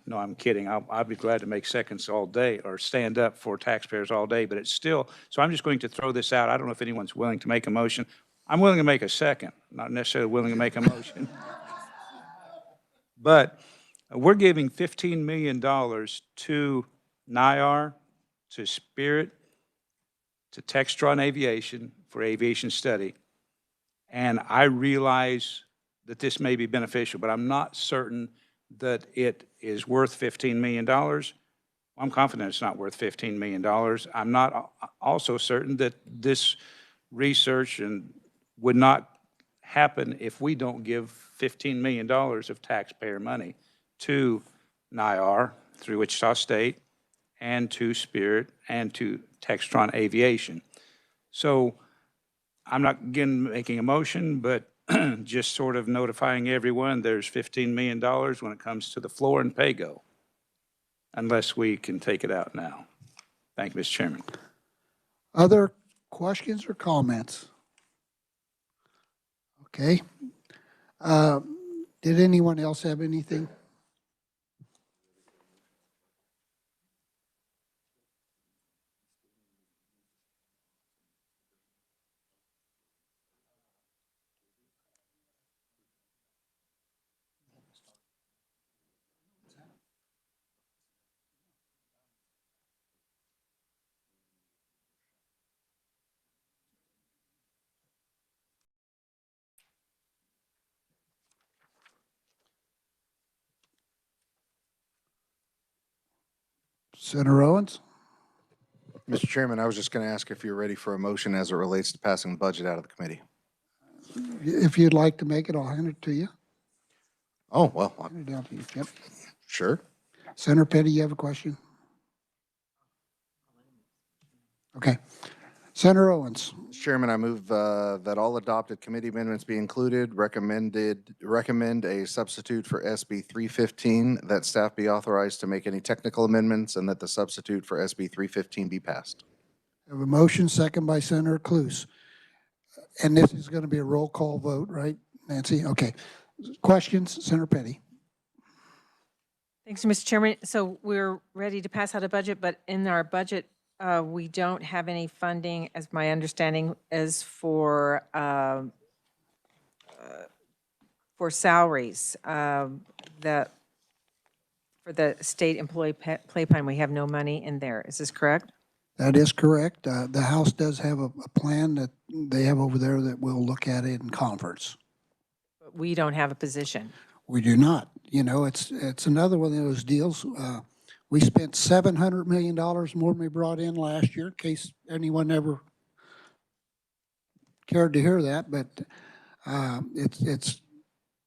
No, I'm kidding. I'll be glad to make seconds all day or stand up for taxpayers all day, but it's still, so I'm just going to throw this out. I don't know if anyone's willing to make a motion. I'm willing to make a second, not necessarily willing to make a motion. But we're giving $15 million to NIAR, to Spirit, to Textron Aviation for aviation study. And I realize that this may be beneficial, but I'm not certain that it is worth $15 million. I'm confident it's not worth $15 million. I'm not also certain that this research would not happen if we don't give $15 million of taxpayer money to NIAR through Wichita State and to Spirit and to Textron Aviation. So I'm not, again, making a motion, but just sort of notifying everyone there's $15 million when it comes to the floor and pay-go, unless we can take it out now. Thank you, Mr. Chairman. Other questions or comments? Okay. Did anyone else have anything? Senator Owens? Mr. Chairman, I was just going to ask if you're ready for a motion as it relates to passing the budget out of the committee. If you'd like to make it, I'll hand it to you. Oh, well, Hand it down to you. Yep. sure. Senator Petty, you have a question? Okay. Senator Owens. Mr. Chairman, I move that all adopted committee amendments be included. Recommend a substitute for SB 315, that staff be authorized to make any technical amendments, and that the substitute for SB 315 be passed. I have a motion, second by Senator Cluse. And this is going to be a roll call vote, right, Nancy? Okay. Questions? Senator Petty. Thanks, Mr. Chairman. So we're ready to pass out a budget, but in our budget, we don't have any funding, as my understanding is, for salaries. For the state employee pay plan, we have no money in there. Is this correct? That is correct. The House does have a plan that they have over there that we'll look at it in conference. But we don't have a position. We do not. You know, it's another one of those deals. We spent $700 million more than we brought in last year, in case anyone ever cared to hear that. But it's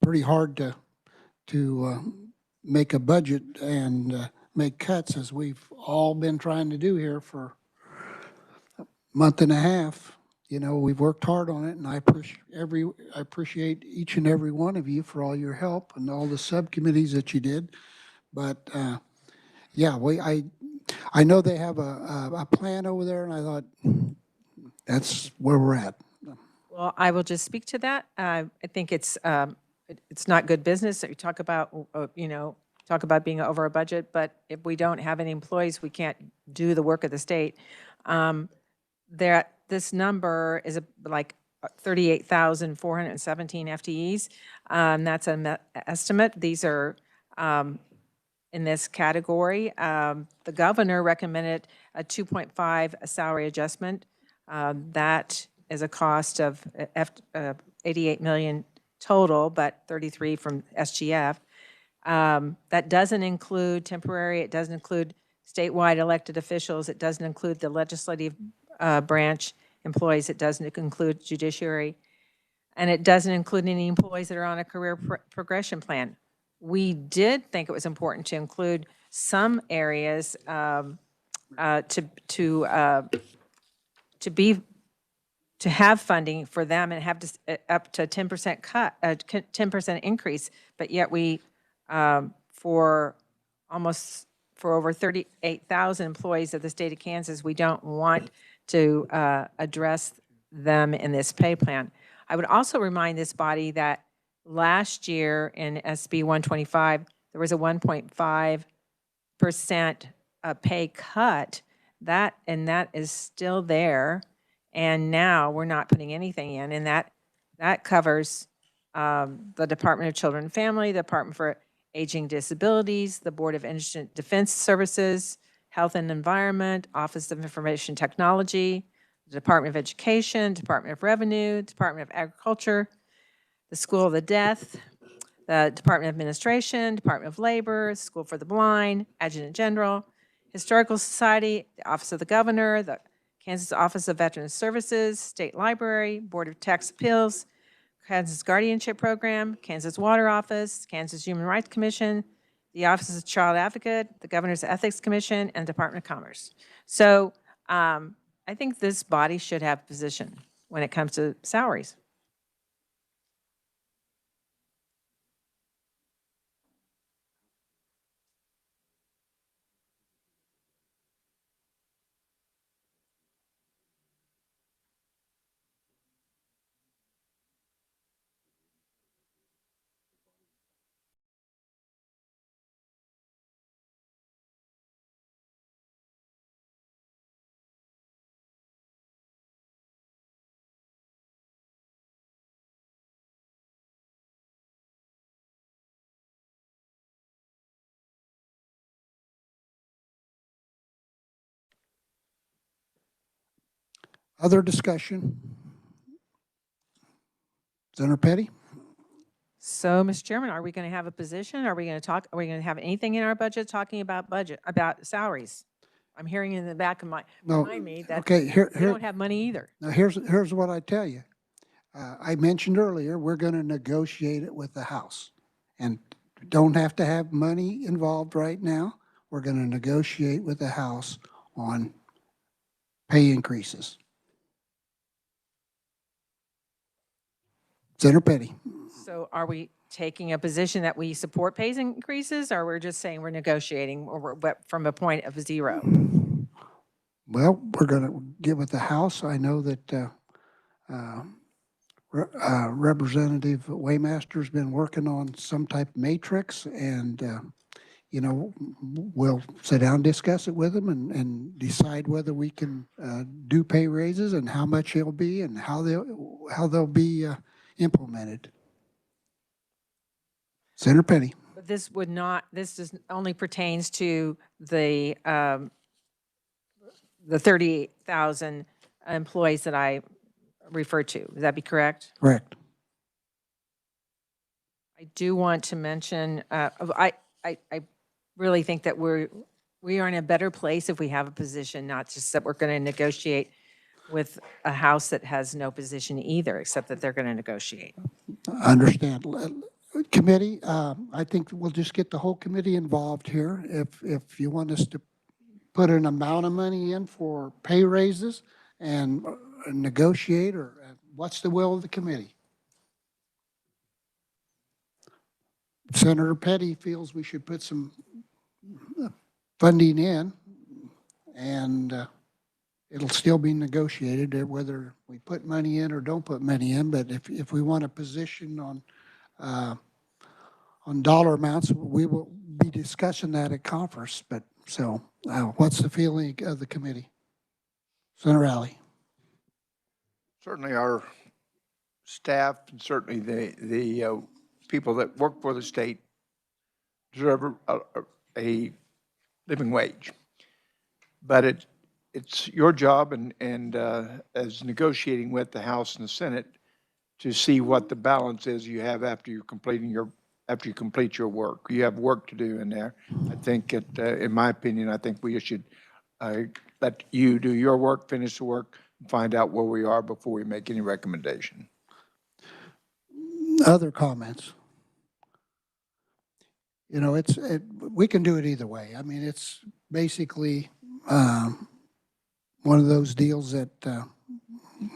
pretty hard to make a budget and make cuts, as we've all been trying to do here for a month and a half. You know, we've worked hard on it, and I appreciate each and every one of you for all your help and all the subcommittees that you did. But yeah, I know they have a plan over there, and I thought that's where we're at. Well, I will just speak to that. I think it's not good business that you talk about, talk about being over a budget, but if we don't have any employees, we can't do the work of the state. This number is like 38,417 FTEs. That's an estimate. These are in this category. The governor recommended a 2.5 salary adjustment. That is a cost of 88 million total, but 33 from SGF. That doesn't include temporary, it doesn't include statewide elected officials, it doesn't include the legislative branch employees, it doesn't include judiciary, and it doesn't include any employees that are on a career progression plan. We did think it was important to include some areas to have funding for them and have up to 10% cut, 10% increase, but yet we, for over 38,000 employees of the state of Kansas, we don't want to address them in this pay plan. I would also remind this body that last year in SB 125, there was a 1.5% pay cut, and that is still there. And now we're not putting anything in, and that covers the Department of Children and Family, the Department for Aging Disabilities, the Board of Indigent Defense Services, Health and Environment, Office of Information Technology, the Department of Education, Department of Revenue, Department of Agriculture, the School of the Deaf, the Department of Administration, Department of Labor, School for the Blind, Adjutant General, Historical Society, the Office of the Governor, the Kansas Office of Veterans Services, State Library, Board of Tax Appeals, Kansas Guardianship Program, Kansas Water Office, Kansas Human Rights Commission, the Office of Child Advocate, the Governor's Ethics Commission, and Department of Commerce. So I think this body should have a position when it comes to salaries. Other discussion? Senator Petty? So, Mr. Chairman, are we going to have a position? Are we going to have anything in our budget talking about about salaries? I'm hearing in the back of behind me that Okay, we don't have money either. Now, here's what I tell you. I mentioned earlier, we're going to negotiate it with the House. And don't have to have money involved right now. We're going to negotiate with the House on pay increases. Senator Petty. So are we taking a position that we support pay increases, or we're just saying we're negotiating from a point of zero? Well, we're going to get with the House. I know that Representative Waymaster's been working on some type of matrix, and you know, we'll sit down and discuss it with them and decide whether we can do pay raises and how much it'll be and how they'll be implemented. Senator Petty. But this would not. This just only pertains to the 38,000 employees that I referred to. Would that be correct? Correct. I do want to mention. I really think that we are in a better place if we have a position, not just that we're going to negotiate with a House that has no position either, except that they're going to negotiate. Understand. Committee, I think we'll just get the whole committee involved here. If you want us to put an amount of money in for pay raises and negotiate, or what's the will of the committee? Senator Petty feels we should put some funding in, and it'll still be negotiated whether we put money in or don't put money in. But if we want a position on dollar amounts, we will be discussing that at conference. But so, what's the feeling of the committee? Senator Alley. Certainly our staff and certainly the people that work for the state deserve a living wage. But it's your job and as negotiating with the House and the Senate to see what the balance is you have after you complete your work. You have work to do in there. I think in my opinion, I think we should let you do your work, finish the work, and find out where we are before we make any recommendation. Other comments? You know, we can do it either way. I mean, it's basically one of those deals that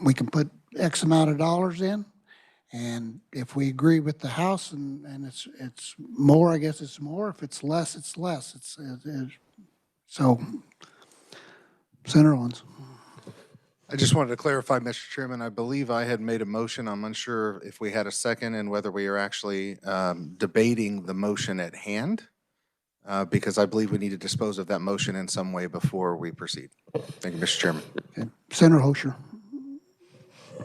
we can put X amount of dollars in, and if we agree with the House and it's more, I guess it's more. If it's less, it's less. So, Senator Owens. I just wanted to clarify, Mr. Chairman, I believe I had made a motion. I'm unsure if we had a second and whether we are actually debating the motion at hand, because I believe we need to dispose of that motion in some way before we proceed. Thank you, Mr. Chairman. Okay. Senator Hosher.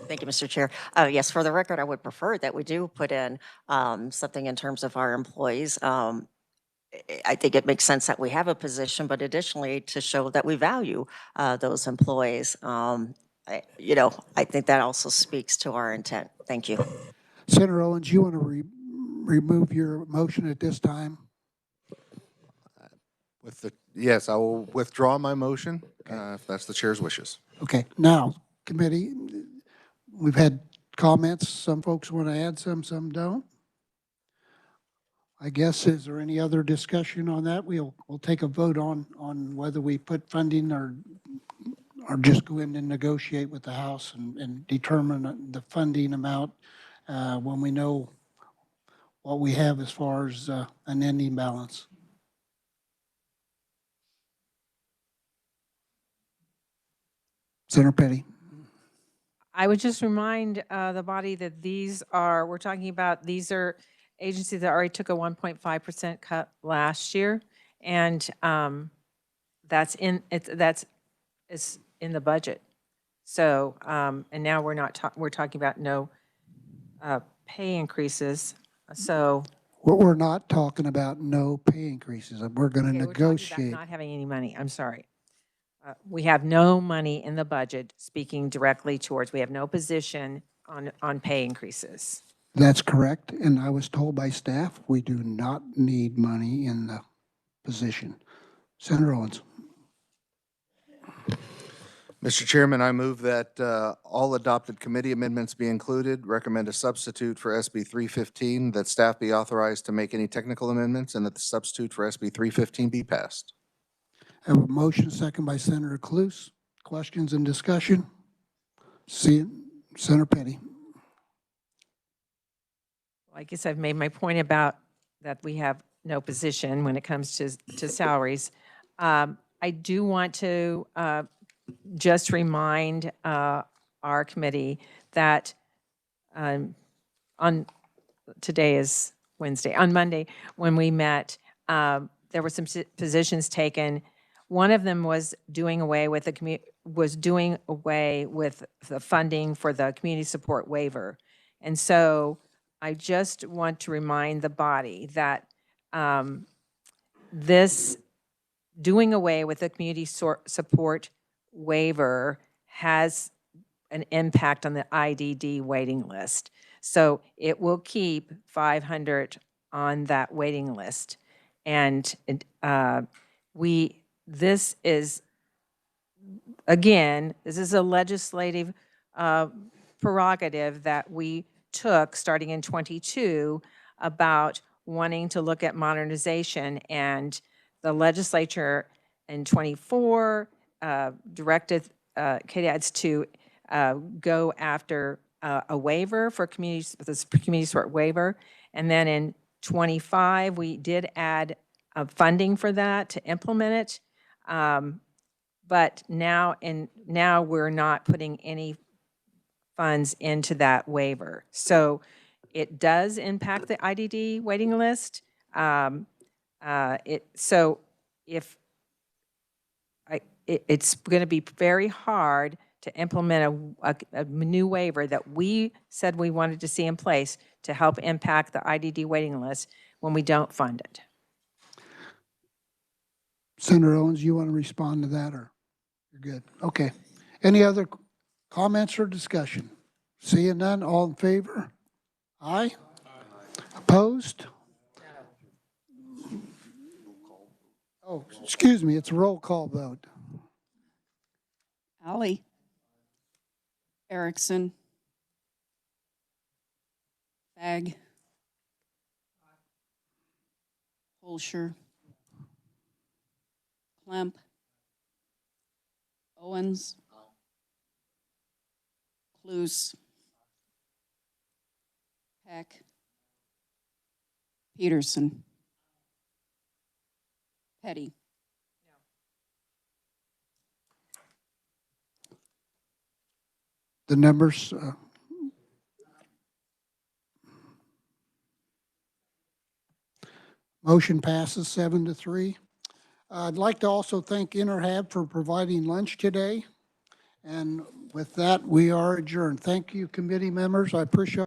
Thank you, Mr. Chair. Yes, for the record, I would prefer that we do put in something in terms of our employees. I think it makes sense that we have a position, but additionally to show that we value those employees. I think that also speaks to our intent. Thank you. Senator Owens, you want to remove your motion at this time? Yes, I will withdraw my motion if that's the chair's wishes. Okay. Now, committee, we've had comments. Some folks want to add some don't. I guess, is there any other discussion on that? We'll take a vote on whether we put funding or just go in and negotiate with the House and determine the funding amount when we know what we have as far as an ending balance. Senator Petty. I would just remind the body that we're talking about, these are agencies that already took a 1.5% cut last year, and that's in the budget. So, and now we're talking about no pay increases. So We're not talking about no pay increases. We're going to we're talking about negotiate. not having any money. I'm sorry. We have no money in the budget, speaking directly towards, we have no position on pay increases. That's correct. And I was told by staff, we do not need money in the position. Senator Owens. Mr. Chairman, I move that all adopted committee amendments be included, recommend a substitute for SB 315, that staff be authorized to make any technical amendments, and that the substitute for SB 315 be passed. I have a motion, second by Senator Cluse. Questions and discussion? Senator Petty. I guess I've made my point about that we have no position when it comes to salaries. I do want to just remind our committee that today is Wednesday. On Monday, when we met, there were some positions taken. One of them was doing away with the funding for the community support waiver. And so I just want to remind the body that this doing away with the community support waiver has an impact on the IDD waiting list. So it will keep 500 on that waiting list. And this is a legislative prerogative that we took starting in '22 about wanting to look at modernization, and the legislature in '24 directed KDADS to go after a waiver for communities, this community support waiver. And then in '25, we did add funding for that to implement it. But now we're not putting any funds into that waiver. So it does impact the IDD waiting list. So if it's going to be very hard to implement a new waiver that we said we wanted to see in place to help impact the IDD waiting list when we don't fund it. Senator Owens, you want to respond to that, or you're good? Okay. Any other comments or discussion? Seeing none, all in favor? Aye. Opposed? Oh, excuse me, it's a roll call vote. Alley. Erickson. Fag. Holscher. Klemp. Owens. Cluse. Peck. Peterson. Petty. The numbers, motion passes 7-3. I'd like to also thank Interhab for providing lunch today. And with that, we are adjourned. Thank you, committee members. I appreciate